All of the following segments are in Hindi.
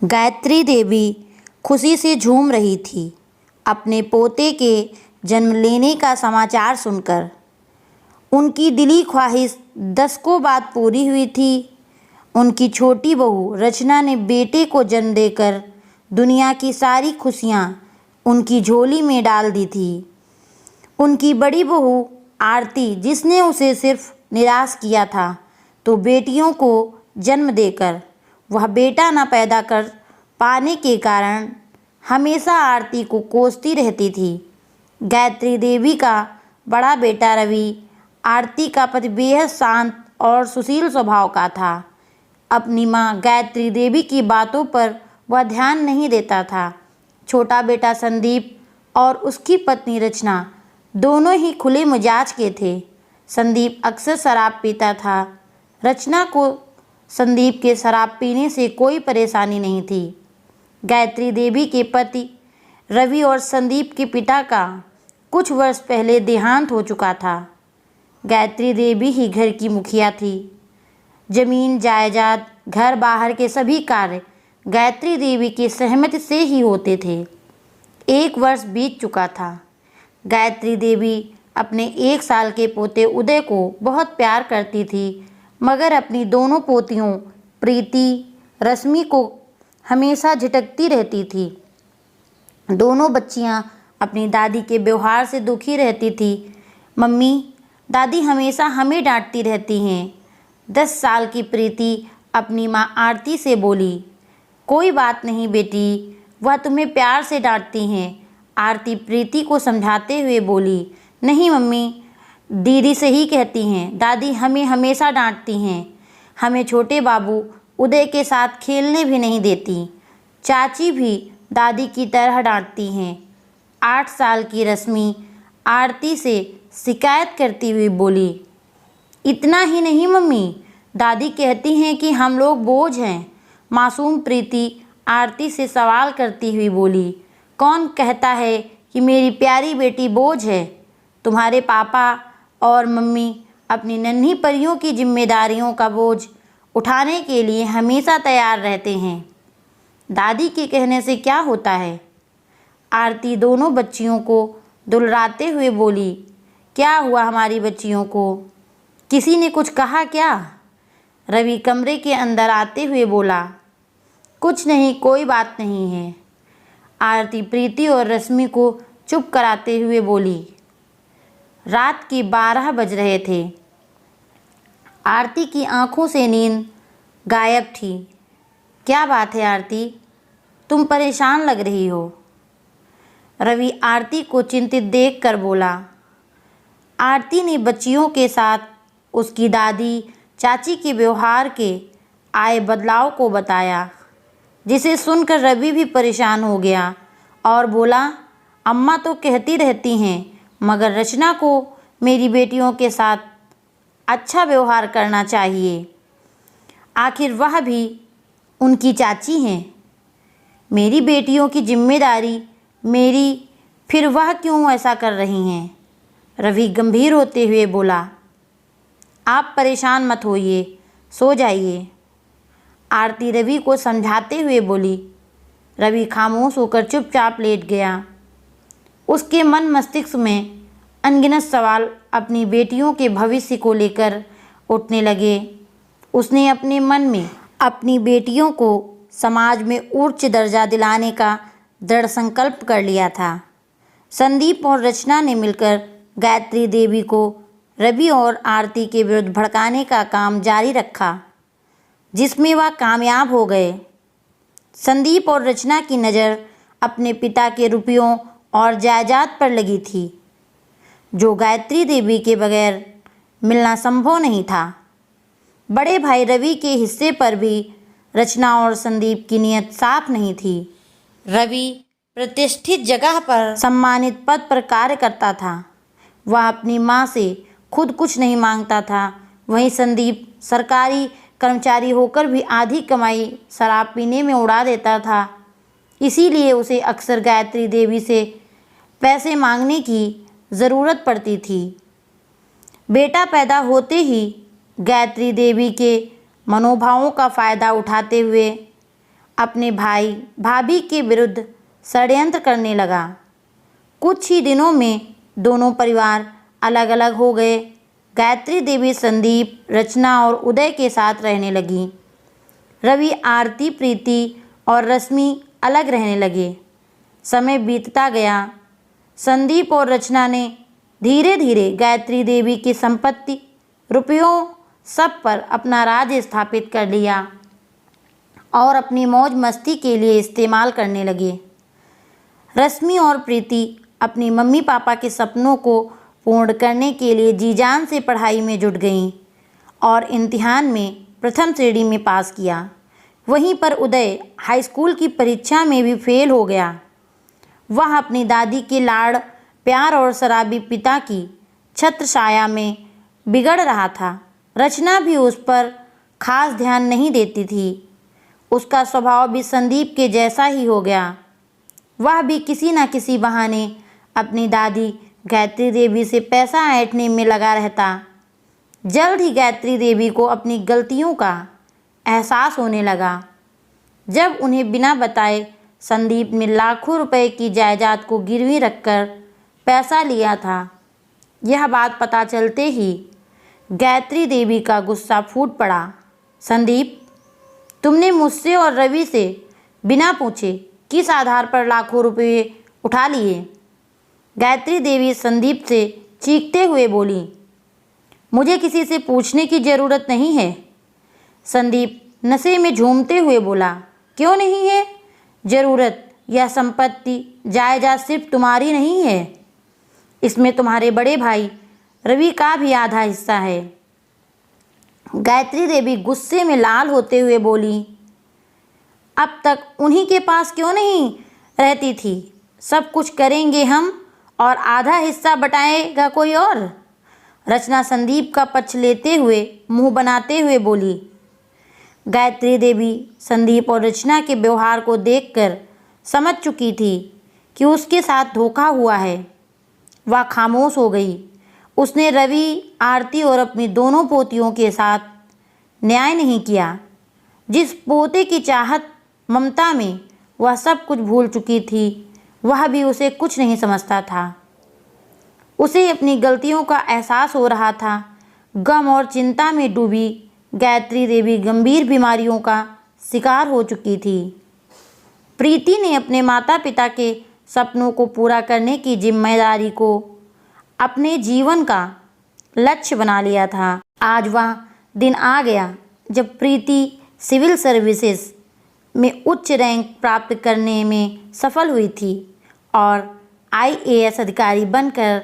गायत्री देवी खुशी से झूम रही थी अपने पोते के जन्म लेने का समाचार सुनकर। उनकी दिली ख्वाहिश दशकों बाद पूरी हुई थी। उनकी छोटी बहू रचना ने बेटे को जन्म देकर दुनिया की सारी खुशियां उनकी झोली में डाल दी थी। उनकी बड़ी बहू आरती, जिसने उसे सिर्फ निराश किया था, तो बेटियों को जन्म देकर वह बेटा न पैदा कर पाने के कारण हमेशा आरती को कोसती रहती थी। गायत्री देवी का बड़ा बेटा रवि आरती का पति बेहद शांत और सुशील स्वभाव का था। अपनी मां गायत्री देवी की बातों पर वह ध्यान नहीं देता था। छोटा बेटा संदीप और उसकी पत्नी रचना दोनों ही खुले मिजाज के थे। संदीप अक्सर शराब पीता था। रचना को संदीप के शराब पीने से कोई परेशानी नहीं थी। गायत्री देवी के पति रवि और संदीप के पिता का कुछ वर्ष पहले देहांत हो चुका था। गायत्री देवी ही घर की मुखिया थी। जमीन जायदाद, घर बाहर के सभी कार्य गायत्री देवी की सहमति से ही होते थे। 1 वर्ष बीत चुका था। गायत्री देवी अपने 1 साल के पोते उदय को बहुत प्यार करती थी, मगर अपनी दोनों पोतियों प्रीति, रश्मि को हमेशा झिटकती रहती थी। दोनों बच्चियां अपनी दादी के व्यवहार से दुखी रहती थी। मम्मी, दादी हमेशा हमें डांटती रहती हैं। 10 साल की प्रीति अपनी मां आरती से बोली, कोई बात नहीं बेटी, वह तुम्हें प्यार से डांटती हैं। आरती प्रीति को समझाते हुए बोली, नहीं मम्मी, दीदी सही कहती हैं, दादी हमें हमेशा डांटती हैं। हमें छोटे बाबू उदय के साथ खेलने भी नहीं देती। चाची भी दादी की तरह डांटती हैं। 8 साल की रश्मि आरती से शिकायत करती हुई बोली, इतना ही नहीं मम्मी, दादी कहती हैं कि हम लोग बोझ हैं। मासूम प्रीति आरती से सवाल करती हुई बोली, कौन कहता है कि मेरी प्यारी बेटी बोझ है? तुम्हारे पापा और मम्मी अपनी नन्ही परियों की जिम्मेदारियों का बोझ उठाने के लिए हमेशा तैयार रहते हैं। दादी के कहने से क्या होता है? आरती दोनों बच्चियों को दुलराते हुए बोली, क्या हुआ हमारी बच्चियों को? किसी ने कुछ कहा क्या? रवि कमरे के अंदर आते हुए बोला, कुछ नहीं, कोई बात नहीं है। आरती प्रीति और रश्मि को चुप कराते हुए बोली। रात के 12 बज रहे थे। आरती की आंखों से नींद गायब थी। क्या बात है आरती, तुम परेशान लग रही हो? रवि आरती को चिंतित देखकर बोला। आरती ने बच्चियों के साथ उसकी दादी चाची के व्यवहार के आए बदलाव को बताया, जिसे सुनकर रवि भी परेशान हो गया और बोला, अम्मा तो कहती रहती हैं, मगर रचना को मेरी बेटियों के साथ अच्छा व्यवहार करना चाहिए। आखिर वह भी उनकी चाची हैं। मेरी बेटियों की जिम्मेदारी मेरी, फिर वह क्यों ऐसा कर रही हैं? रवि गंभीर होते हुए बोला, आप परेशान मत होइए, सो जाइए। आरती रवि को समझाते हुए बोली। रवि खामोश होकर चुपचाप लेट गया। उसके मन मस्तिष्क में अनगिनत सवाल अपनी बेटियों के भविष्य को लेकर उठने लगे। उसने अपने मन में अपनी बेटियों को समाज में उच्च दर्जा दिलाने का दृढ़ संकल्प कर लिया था। संदीप और रचना ने मिलकर गायत्री देवी को रवि और आरती के विरुद्ध भड़काने का काम जारी रखा, जिसमें वह कामयाब हो गए। संदीप और रचना की नज़र अपने पिता के रुपयों और जायदाद पर लगी थी, जो गायत्री देवी के बगैर मिलना संभव नहीं था। बड़े भाई रवि के हिस्से पर भी रचना और संदीप की नीयत साफ नहीं थी। रवि प्रतिष्ठित जगह पर सम्मानित पद पर कार्य करता था। वह अपनी मां से खुद कुछ नहीं मांगता था। वहीं संदीप सरकारी कर्मचारी होकर भी आधी कमाई शराब पीने में उड़ा देता था। इसीलिए उसे अक्सर गायत्री देवी से पैसे मांगने की ज़रूरत पड़ती थी। बेटा पैदा होते ही गायत्री देवी के मनोभावों का फ़ायदा उठाते हुए अपने भाई भाभी के विरुद्ध षड्यंत्र करने लगा। कुछ ही दिनों में दोनों परिवार अलग अलग हो गए। गायत्री देवी संदीप, रचना और उदय के साथ रहने लगी। रवि, आरती, प्रीति और रश्मि अलग रहने लगे। समय बीतता गया। संदीप और रचना ने धीरे धीरे गायत्री देवी की संपत्ति, रुपयों, सब पर अपना राज स्थापित कर लिया और अपनी मौज मस्ती के लिए इस्तेमाल करने लगे। रश्मि और प्रीति अपनी मम्मी पापा के सपनों को पूर्ण करने के लिए जी जान से पढ़ाई में जुट गईं और इम्तिहान में प्रथम श्रेणी में पास किया। वहीं पर उदय हाई स्कूल की परीक्षा में भी फेल हो गया। वह अपनी दादी के लाड़ प्यार और शराबी पिता की छत्र छाया में बिगड़ रहा था। रचना भी उस पर खास ध्यान नहीं देती थी। उसका स्वभाव भी संदीप के जैसा ही हो गया। वह भी किसी न किसी बहाने अपनी दादी गायत्री देवी से पैसा ऐंठने में लगा रहता। जल्द ही गायत्री देवी को अपनी गलतियों का एहसास होने लगा। जब उन्हें बिना बताए संदीप ने लाखों रुपए की जायदाद को गिरवी रखकर पैसा लिया था, यह बात पता चलते ही गायत्री देवी का गुस्सा फूट पड़ा। संदीप, तुमने मुझसे और रवि से बिना पूछे किस आधार पर लाखों रुपए उठा लिए? गायत्री देवी संदीप से चीखते हुए बोली। मुझे किसी से पूछने की ज़रूरत नहीं है। संदीप नशे में झूमते हुए बोला। क्यों नहीं है ज़रूरत? यह संपत्ति जायदाद सिर्फ तुम्हारी नहीं है, इसमें तुम्हारे बड़े भाई रवि का भी आधा हिस्सा है। गायत्री देवी गुस्से में लाल होते हुए बोली। अब तक उन्हीं के पास क्यों नहीं रहती थी? सब कुछ करेंगे हम और आधा हिस्सा बटाएगा कोई और। रचना संदीप का पक्ष लेते हुए मुंह बनाते हुए बोली। गायत्री देवी संदीप और रचना के व्यवहार को देखकर समझ चुकी थी कि उसके साथ धोखा हुआ है। वह खामोश हो गई। उसने रवि, आरती और अपनी दोनों पोतियों के साथ न्याय नहीं किया। जिस पोते की चाहत, ममता में वह सब कुछ भूल चुकी थी, वह भी उसे कुछ नहीं समझता था। उसे अपनी गलतियों का एहसास हो रहा था। गम और चिंता में डूबी गायत्री देवी गंभीर बीमारियों का शिकार हो चुकी थी। प्रीति ने अपने माता पिता के सपनों को पूरा करने की जिम्मेदारी को अपने जीवन का लक्ष्य बना लिया था। आज वह दिन आ गया जब प्रीति सिविल सर्विसेज में उच्च रैंक प्राप्त करने में सफल हुई थी और IAS अधिकारी बनकर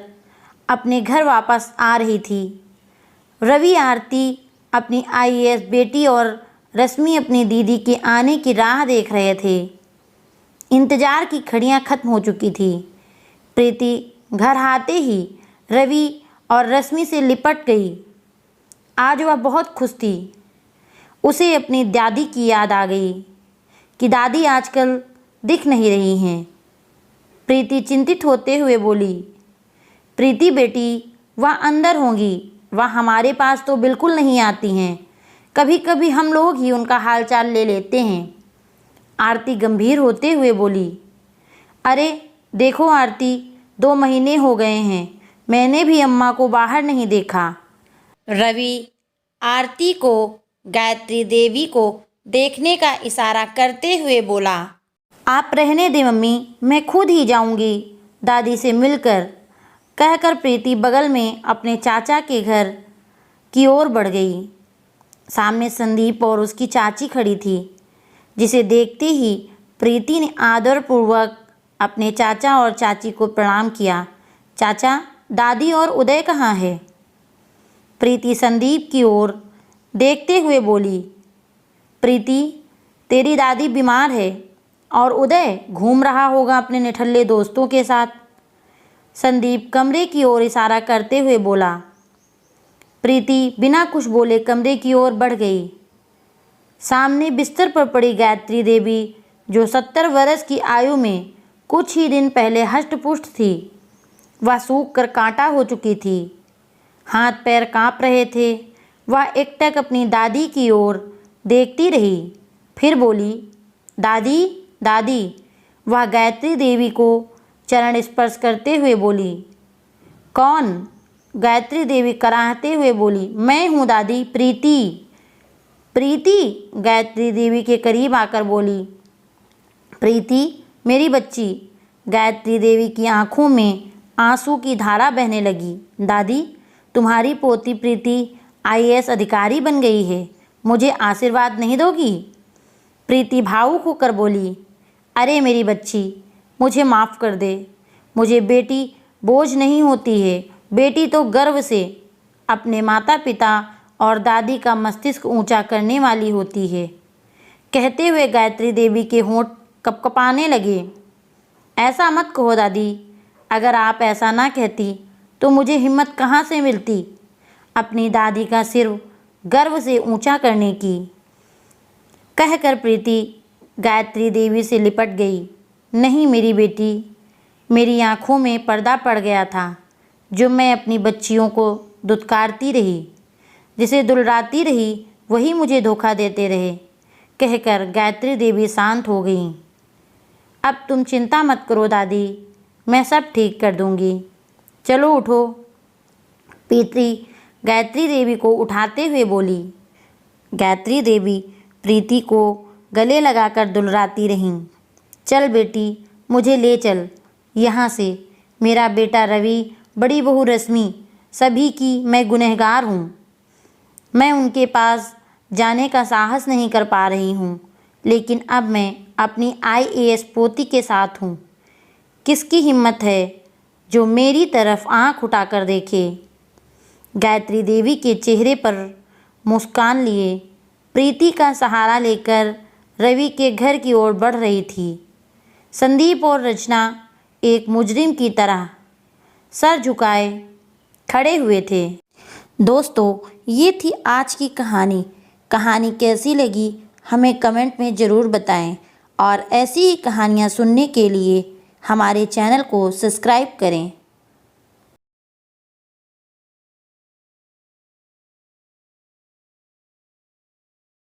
अपने घर वापस आ रही थी। रवि, आरती अपनी IAS बेटी और रश्मि अपनी दीदी के आने की राह देख रहे थे। इंतजार की घड़ियां खत्म हो चुकी थी। प्रीति घर आते ही रवि और रश्मि से लिपट गई। आज वह बहुत खुश थी। उसे अपनी दादी की याद आ गई कि दादी आजकल दिख नहीं रही हैं। प्रीति चिंतित होते हुए बोली। प्रीति बेटी, वह अंदर होंगी, वह हमारे पास तो बिल्कुल नहीं आती हैं। कभी कभी हम लोग ही उनका हालचाल ले लेते हैं। आरती गंभीर होते हुए बोली। अरे देखो आरती, 2 महीने हो गए हैं, मैंने भी अम्मा को बाहर नहीं देखा। रवि आरती को गायत्री देवी को देखने का इशारा करते हुए बोला। आप रहने दें मम्मी, मैं खुद ही जाऊंगी दादी से मिलकर, कहकर प्रीति बगल में अपने चाचा के घर की ओर बढ़ गई। सामने संदीप और उसकी चाची खड़ी थी, जिसे देखते ही प्रीति ने आदरपूर्वक अपने चाचा और चाची को प्रणाम किया। चाचा, दादी और उदय कहाँ है? प्रीति संदीप की ओर देखते हुए बोली। प्रीति, तेरी दादी बीमार है और उदय घूम रहा होगा अपने निठल्ले दोस्तों के साथ। संदीप कमरे की ओर इशारा करते हुए बोला। प्रीति बिना कुछ बोले कमरे की ओर बढ़ गई। सामने बिस्तर पर पड़ी गायत्री देवी, जो 70 वर्ष की आयु में कुछ ही दिन पहले हष्ट-पुष्ट थी, वह सूख कर कांटा हो चुकी थी। हाथ पैर कांप रहे थे। वह एकटक अपनी दादी की ओर देखती रही, फिर बोली। दादी, दादी, वह गायत्री देवी को चरण स्पर्श करते हुए बोली। कौन? गायत्री देवी कराहते हुए बोली। मैं हूँ दादी, प्रीति। प्रीति? गायत्री देवी के करीब आकर बोली। प्रीति, मेरी बच्ची। गायत्री देवी की आंखों में आंसू की धारा बहने लगी। दादी, तुम्हारी पोती प्रीति IAS अधिकारी बन गई है, मुझे आशीर्वाद नहीं दोगी? प्रीति भावुक होकर बोली। अरे मेरी बच्ची, मुझे माफ़ कर दे। मुझे बेटी बोझ नहीं होती है, बेटी तो गर्व से अपने माता पिता और दादी का मस्तिष्क ऊंचा करने वाली होती है। कहते हुए गायत्री देवी के होंठ कपकपाने लगे। ऐसा मत कहो दादी, अगर आप ऐसा ना कहती तो मुझे हिम्मत कहाँ से मिलती अपनी दादी का सिर गर्व से ऊंचा करने की। कहकर प्रीति गायत्री देवी से लिपट गई। नहीं मेरी बेटी, मेरी आंखों में पर्दा पड़ गया था। जो मैं अपनी बच्चियों को दुत्कारती रही, जिसे दुलराती रही, वही मुझे धोखा देते रहे। कहकर गायत्री देवी शांत हो गई। अब तुम चिंता मत करो दादी, मैं सब ठीक कर दूंगी। चलो उठो। प्रीति गायत्री देवी को उठाते हुए बोली। गायत्री देवी प्रीति को गले लगाकर दुलराती रहीं। चल बेटी, मुझे ले चल यहाँ से। मेरा बेटा रवि, बड़ी बहू रश्मि, सभी की मैं गुनहगार हूँ। मैं उनके पास जाने का साहस नहीं कर पा रही हूँ, लेकिन अब मैं अपनी IAS पोती के साथ हूँ। किसकी हिम्मत है जो मेरी तरफ आँख उठाकर देखे? गायत्री देवी के चेहरे पर मुस्कान लिए प्रीति का सहारा लेकर रवि के घर की ओर बढ़ रही थी। संदीप और रचना एक मुजरिम की तरह सर झुकाए खड़े हुए थे। दोस्तों, ये थी आज की कहानी। कहानी कैसी लगी हमें कमेंट में ज़रूर बताएं और ऐसी ही कहानियाँ सुनने के लिए हमारे चैनल को सब्सक्राइब करें।